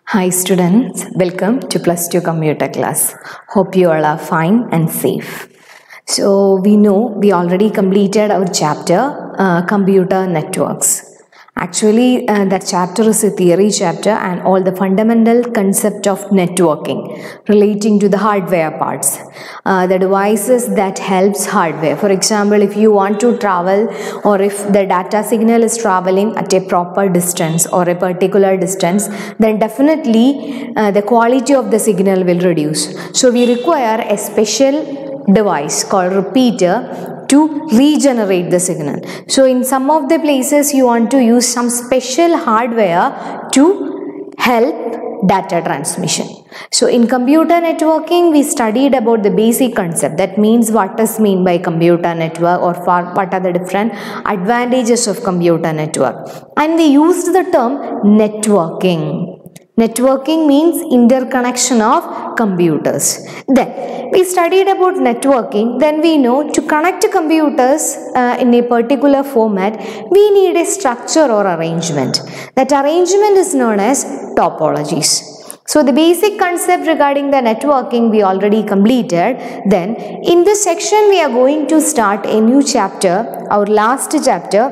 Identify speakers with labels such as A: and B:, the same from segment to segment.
A: Hi students, welcome to Plus 2 computer class. Hope you all are fine and safe. So we already completed our chapter computer networks. Actually that chapter is a theory chapter and all the fundamental concept of networking relating to the hardware parts. The devices that helps hardware. For example, if you want to travel or if the data signal is traveling at a proper distance or a particular distance, then definitely the quality of the signal will reduce. So we require a special device called repeater to regenerate the signal. So in some of the places you want to use some special hardware to help data transmission. So in computer networking we studied about the basic concept. That means what is meant by computer network or what are the different advantages of computer network. And we used the term networking. Networking means interconnection of computers. Then we studied about networking. Then we know to connect computers in a particular format, we need a structure or arrangement. That arrangement is known as topologies. So the basic concept regarding the networking we already completed. Then in this section we are going to start a new chapter, our last chapter,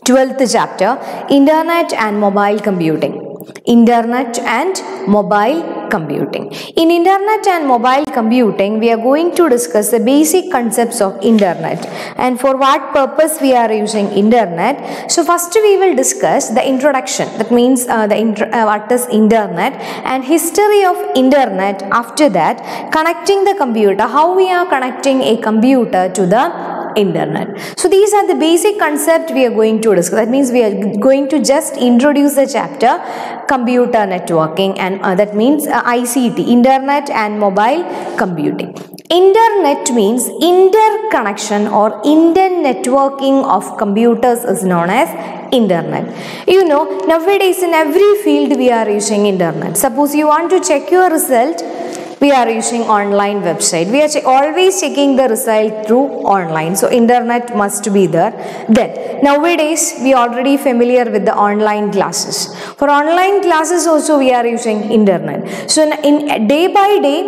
A: 12th chapter, Internet and Mobile Computing. Internet and mobile computing. In internet and mobile computing, we are going to discuss the basic concepts of internet and for what purpose we are using internet. So first we will discuss the introduction. That means what is internet and history of internet. After that, connecting the computer, how we are connecting a computer to the internet. So these are the basic concept we are going to discuss. That means we are going to just introduce the chapter computer networking and that means ICT, internet and mobile computing. Internet means interconnection or internetworking of computers is known as internet. You know, nowadays in every field we are using internet. Suppose you want to check your result, we are using online website. We are always checking the result through online. So internet must be there. Then nowadays we are already familiar with the online classes. For online classes also we are using internet. So in day by day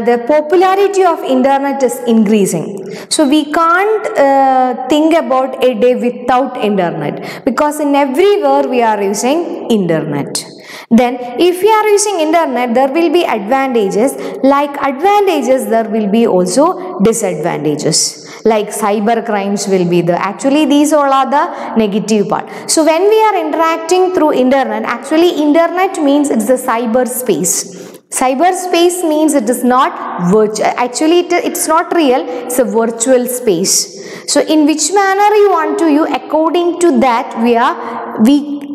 A: the popularity of internet is increasing. So we can't think about a day without internet because in everywhere we are using internet. Then if we are using internet, there will be advantages. Like advantages, there will be also disadvantages. Like cyber crimes will be there. Actually, these all are the negative part. So when we are interacting through internet, actually internet means it's the cyber space. Cyberspace means it is not virtual. Actually, it's not real. It's a virtual space. So in which manner you want to use, according to that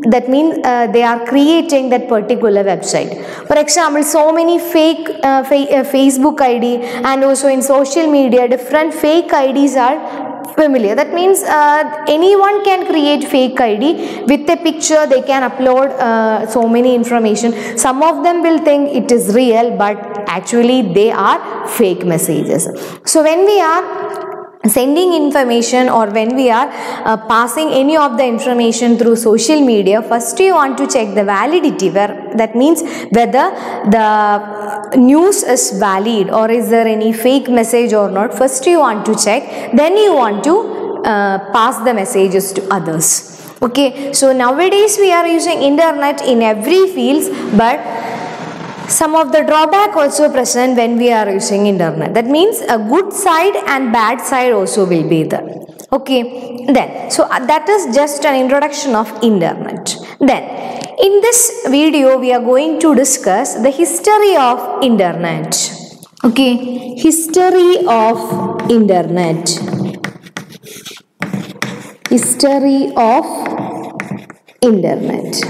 A: that means they are creating that particular website. For example, so many fake Facebook ID and also in social media, different fake IDs are familiar. That means anyone can create fake ID with a picture. They can upload so many information. Some of them will think it is real, but actually they are fake messages. So when we are sending information or when we are passing any of the information through social media, first you want to check the validity, that means whether the news is valid or is there any fake message or not. First you want to check, then you want to pass the messages to others. Okay, so nowadays we are using internet in every fields, but some of the drawback also present when we are using internet. That means a good side and bad side also will be there. Okay, then so that is just an introduction of internet. Then in this video we are going to discuss the history of internet. Okay, history of internet. History of internet.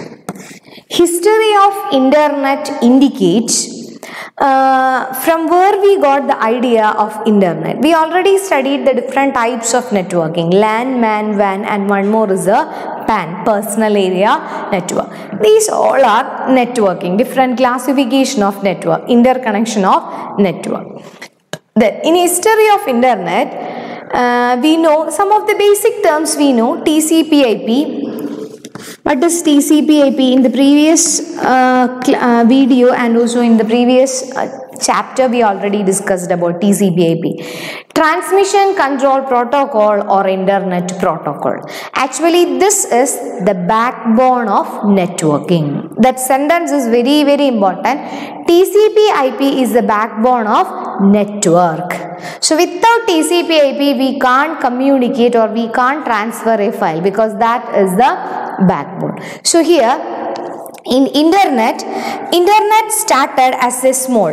A: History of internet indicates from where we got the idea of internet. We already studied the different types of networking: LAN, MAN, WAN, and one more is a PAN, personal area network. These all are networking, different classification of network, interconnection of network. Then in history of internet, we know some of the basic terms. We know TCP/IP, What is TCP/IP? In the previous video and also in the previous chapter we already discussed about TCP/IP. Transmission Control Protocol or Internet Protocol. Actually this is the backbone of networking. That sentence is very very important. TCP/IP is the backbone of network. So without TCP/IP we can't communicate or we can't transfer a file because that is the backbone. So here in internet started as a small,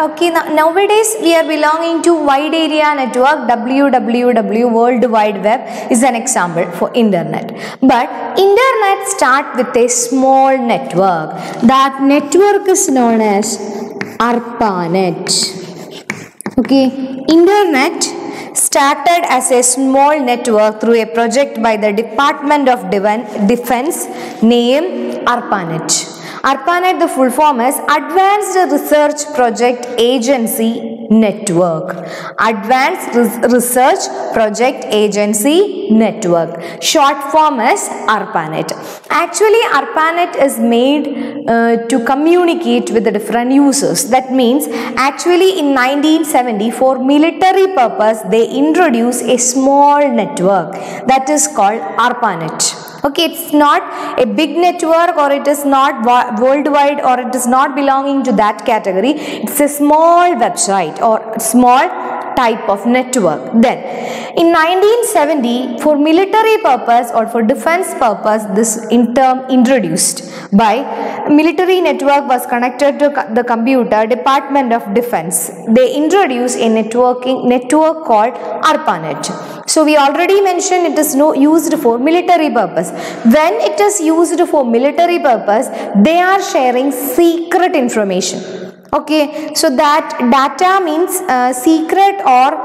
A: okay, nowadays we are belonging to wide area network. WWW, World Wide Web is an example for internet, but internet start with a small network. That network is known as ARPANET. Okay, internet started as a small network through a project by the Department of Defense named ARPANET. ARPANET, the full form is Advanced Research Project Agency Network. Advanced Research Project Agency Network. Short form is ARPANET. Actually, ARPANET is made to communicate with the different users. That means actually in 1970 for military purpose they introduced a small network that is called ARPANET. Okay, it's not a big network or it is not worldwide or it is not belonging to that category. It's a small website or small type of network. Then in 1970 for military purpose or for defense purpose this term introduced by military network was connected to the computer Department of Defense. They introduced a network called ARPANET. So we already mentioned it is used for military purpose. When it is used for military purpose, they are sharing secret information. Okay, so that data means secret or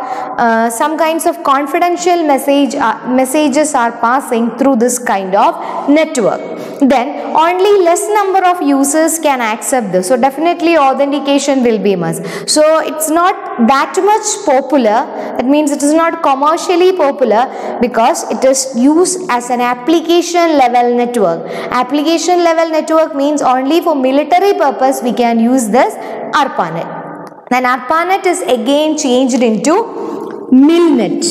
A: some kinds of confidential messages are passing through this kind of network. Then only less number of users can accept this. So definitely authentication will be must. So it's not that much popular. That means it is not commercially popular because it is used as an application level network. Application level network means only for military purpose we can use this ARPANET. Then ARPANET is again changed into MILNET,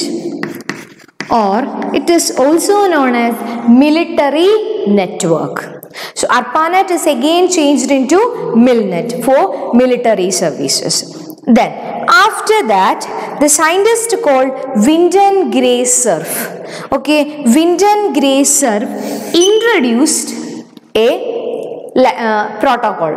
A: or it is also known as military network. So ARPANET is again changed into MILNET for military services. Then after that the scientist called Wyndon Gray Cerf, okay, Wyndon Gray Cerf introduced a protocol,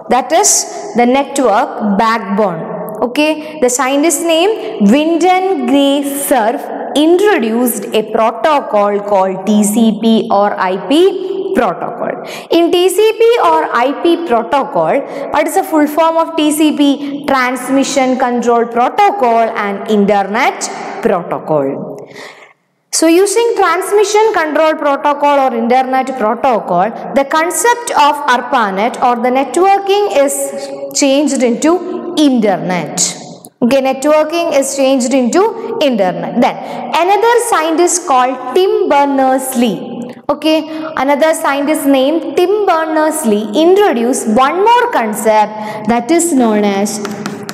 A: that is the network backbone. Okay, the scientist name Wyndon Gray Cerf introduced a protocol called TCP or IP protocol. In TCP or IP protocol, what is the full form of TCP? Transmission Control Protocol and Internet Protocol. So using Transmission Control Protocol or Internet Protocol, the concept of ARPANET or the networking is changed into Internet. Okay, networking is changed into Internet. Then another scientist called Tim Berners-Lee. Okay, another scientist named Tim Berners-Lee introduced one more concept that is known as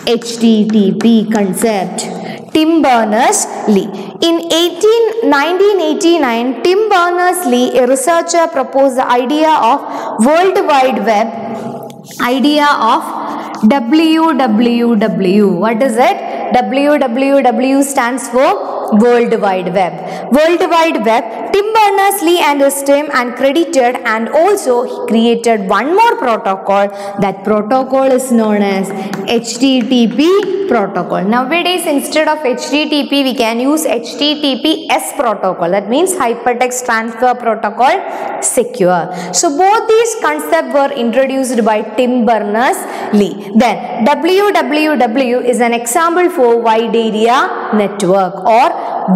A: HTTP concept. Tim Berners-Lee. In 1989, Tim Berners-Lee, a researcher, proposed the idea of World Wide Web, idea of WWW. What is it? WWW stands for World Wide Web. World Wide Web, Tim Berners-Lee and his team and credited, and also he created one more protocol. That protocol is known as HTTP protocol. Nowadays instead of HTTP we can use HTTPS protocol. That means Hypertext Transfer Protocol Secure. So both these concepts were introduced by Tim Berners-Lee. Then WWW is an example for Wide Area Network or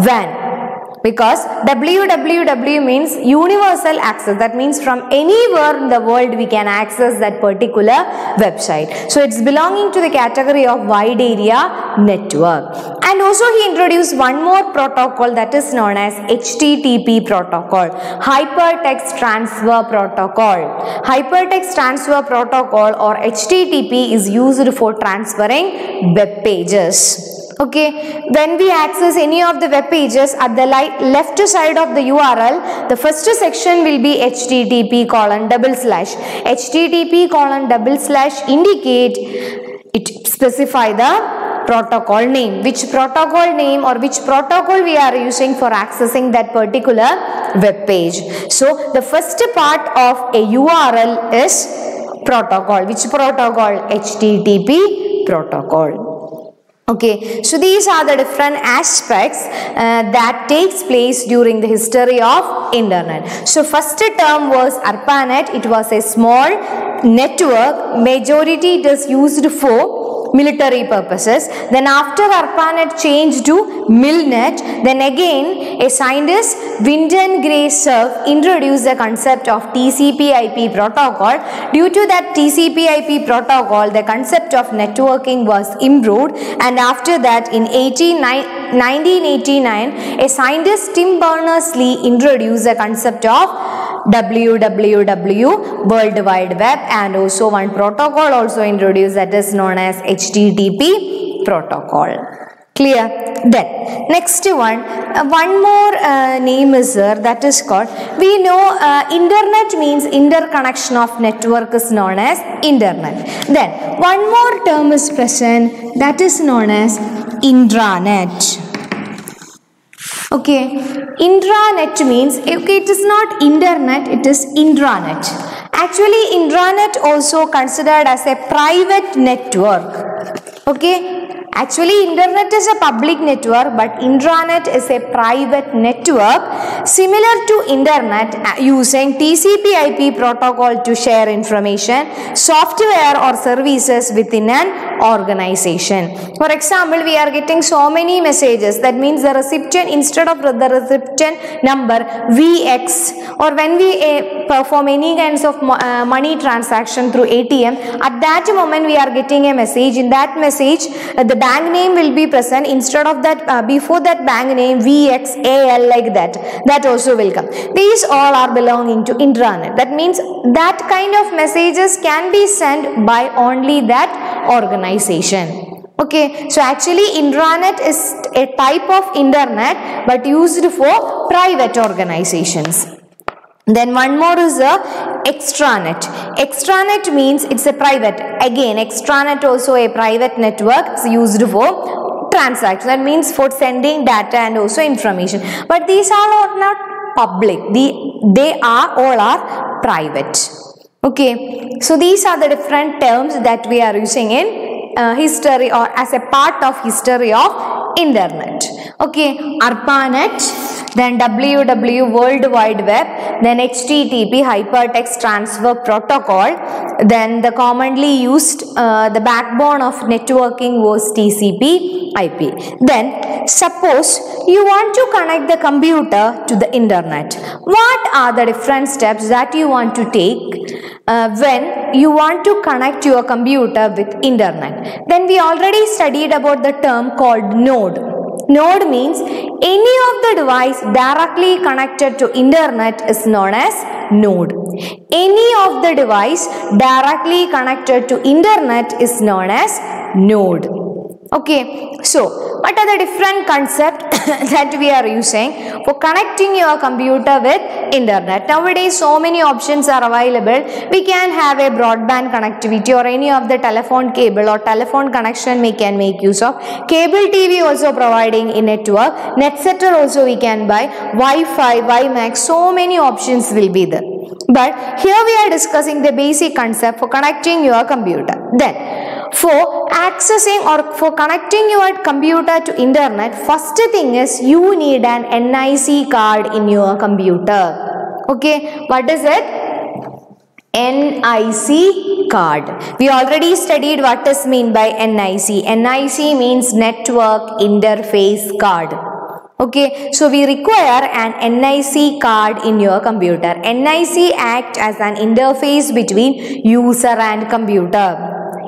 A: WAN. Because WWW means universal access. That means from anywhere in the world we can access that particular website. So it's belonging to the category of wide area network. And also he introduced one more protocol that is known as HTTP protocol, Hypertext Transfer Protocol. Hypertext Transfer Protocol or HTTP is used for transferring web pages. Okay, when we access any of the web pages, at the left side of the URL, the first section will be http:// http:// indicate, it specify the protocol name, which protocol name or which protocol we are using for accessing that particular web page. So the first part of a URL is protocol. Which protocol? HTTP protocol. Okay, so these are the different aspects that takes place during the history of internet. So first term was ARPANET. It was a small network. Majority it is used for military purposes. Then after ARPANET changed to MILNET, then again a scientist, Wyndon Gray Cerf, introduced the concept of TCP/IP protocol. Due to that TCP/IP protocol, the concept of networking was improved, and after that in 1989, a scientist, Tim Berners-Lee, introduced the concept of WWW, World Wide Web, and also one protocol also introduced that is known as HTTP protocol. Clear? Then next one more name is there, that is called, we know internet means interconnection of network is known as internet. Then one more term is present, that is known as intranet. Okay, intranet means, okay, it is not internet, it is intranet. Actually, intranet also considered as a private network. Okay, actually internet is a public network, but intranet is a private network similar to internet, using TCP/IP protocol to share information, software or services within an organization. For example, we are getting so many messages. That means the recipient, instead of the recipient number VX, or when we perform any kinds of money transaction through ATM, at that moment we are getting a message. In that message, the bank name will be present. Instead of that, before that bank name, VXAL, like that. That also will come. These all are belonging to intranet. That means that kind of messages can be sent by only that organization. Okay, so actually intranet is a type of internet but used for private organizations. Then one more is a extranet. Extranet means it's a private. Again, extranet also a private network. It's used for transaction. That means for sending data and also information. But these are not public. They are all are private. Okay, so these are the different terms that we are using in history or as a part of history of internet. Okay, ARPANET, then WWW, World Wide Web, then HTTP, Hypertext Transfer Protocol, then the commonly used, the backbone of networking was TCP/IP. Then suppose you want to connect the computer to the internet. What are the different steps that you want to take when you want to connect your computer with internet? Then we already studied about the term called node. Node means any of the device directly connected to internet is known as node. Any of the device directly connected to internet is known as node. Okay, so what are the different concepts that we are using for connecting your computer with internet? Nowadays so many options are available. We can have a broadband connectivity or any of the telephone cable or telephone connection we can make use of. Cable TV also providing a network. Netsetter also we can buy. Wi-Fi, WiMAX, so many options will be there. But here we are discussing the basic concept for connecting your computer. Then for accessing or for connecting your computer to internet, first thing is you need an NIC card in your computer. Okay, what is it? NIC card. We already studied what is mean by NIC. NIC means Network Interface Card. Okay, so we require an NIC card in your computer. NIC acts as an interface between user and computer.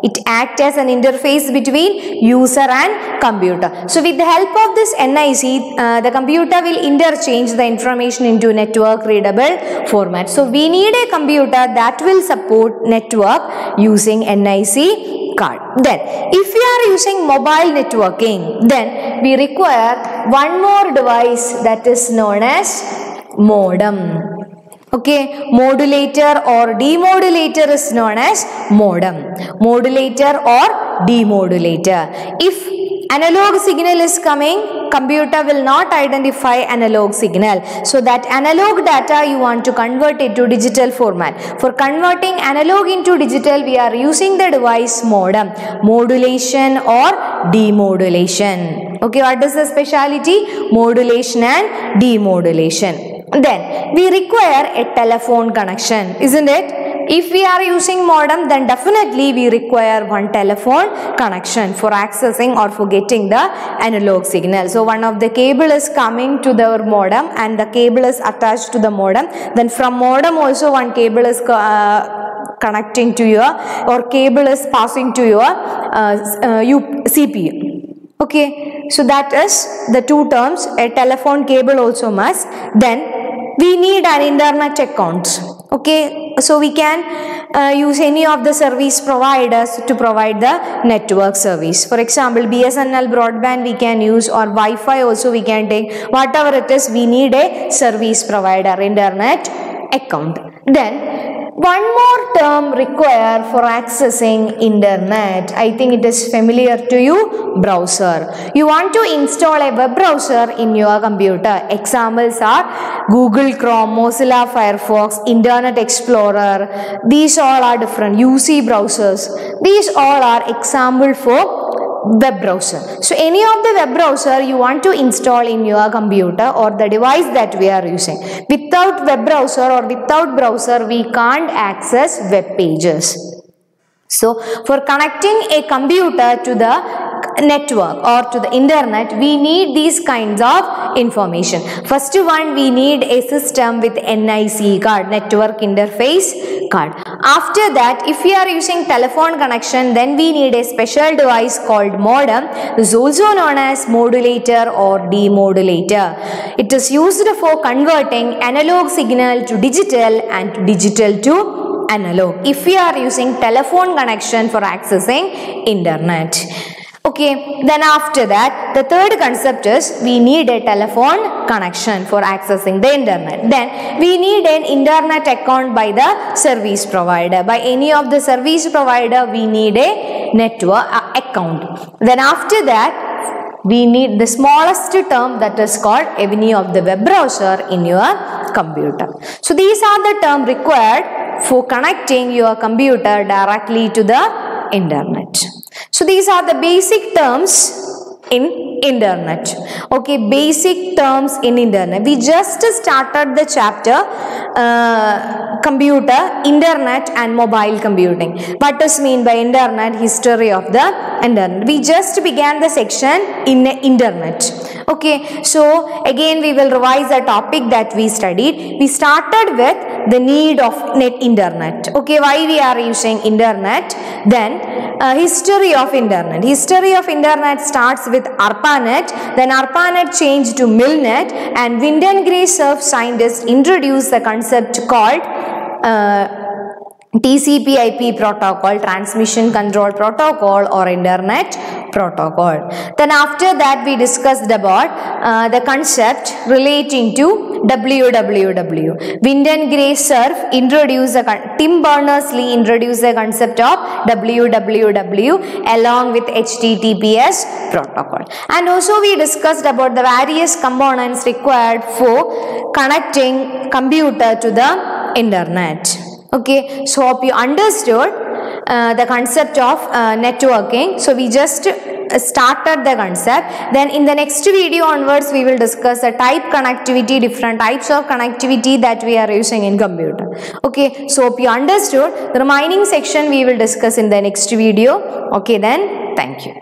A: It acts as an interface between user and computer. So with the help of this NIC, the computer will interchange the information into network readable format. So we need a computer that will support network using NIC card. Then if we are using mobile networking, then we require one more device that is known as modem. Okay, modulator or demodulator is known as modem. Modulator or demodulator. If analog signal is coming, computer will not identify analog signal. So that analog data you want to convert it to digital format. For converting analog into digital, we are using the device modem. Modulation or demodulation. Okay, what is the speciality? Modulation and demodulation. Then we require a telephone connection, isn't it? If we are using modem, then definitely we require one telephone connection for accessing or for getting the analog signal. So one of the cable is coming to the modem and the cable is attached to the modem. Then from modem also one cable is connecting to your, or cable is passing to your CPU. Okay, so that is the two terms. A telephone cable also must. Then we need an internet account. Okay, so we can use any of the service providers to provide the network service. For example, BSNL broadband we can use, or Wi-Fi also we can take. Whatever it is, we need a service provider internet account. Then one more term required for accessing internet. I think it is familiar to you, browser. You want to install a web browser in your computer. Examples are Google Chrome, Mozilla Firefox, Internet Explorer. These all are different. UC browsers. These all are example for web browser. So any of the web browser you want to install in your computer or the device that we are using. Without web browser or without browser, we can't access web pages. So for connecting a computer to the network or to the internet, we need these kinds of information. First one, we need a system with NIC card, network interface card. After that, if we are using telephone connection, then we need a special device called modem. This is also known as modulator or demodulator. It is used for converting analog signal to digital and digital to analog. If we are using telephone connection for accessing internet. Okay, then after that, the third concept is we need a telephone connection for accessing the internet. Then we need an internet account by the service provider. By any of the service provider, we need a network account. Then after that, we need the smallest term, that is called any of the web browser in your computer. So these are the terms required for connecting your computer directly to the internet. So these are the basic terms in internet. Okay, basic terms in internet. We just started the chapter computer, internet and mobile computing. What does mean by internet? History of the internet. We just began the section in internet. Okay, so again we will revise the topic that we studied. We started with the need of internet. Okay, why we are using internet? Then history of internet. History of internet starts with ARPANET. Then ARPANET changed to MILNET, and Wyndham Gray Cerf scientists introduced the concept called TCP/IP protocol, transmission control protocol or internet protocol. Then after that we discussed about the concept relating to WWW. Wyndham Gray Cerf introduced Tim Berners-Lee introduced the concept of WWW along with HTTPS protocol. And also we discussed about the various components required for connecting computer to the internet. Okay, so hope you understood the concept of networking. So we just started the concept. Then in the next video onwards we will discuss the type connectivity, different types of connectivity that we are using in computer. Okay, so hope you understood. The remaining section we will discuss in the next video. Okay, then thank you.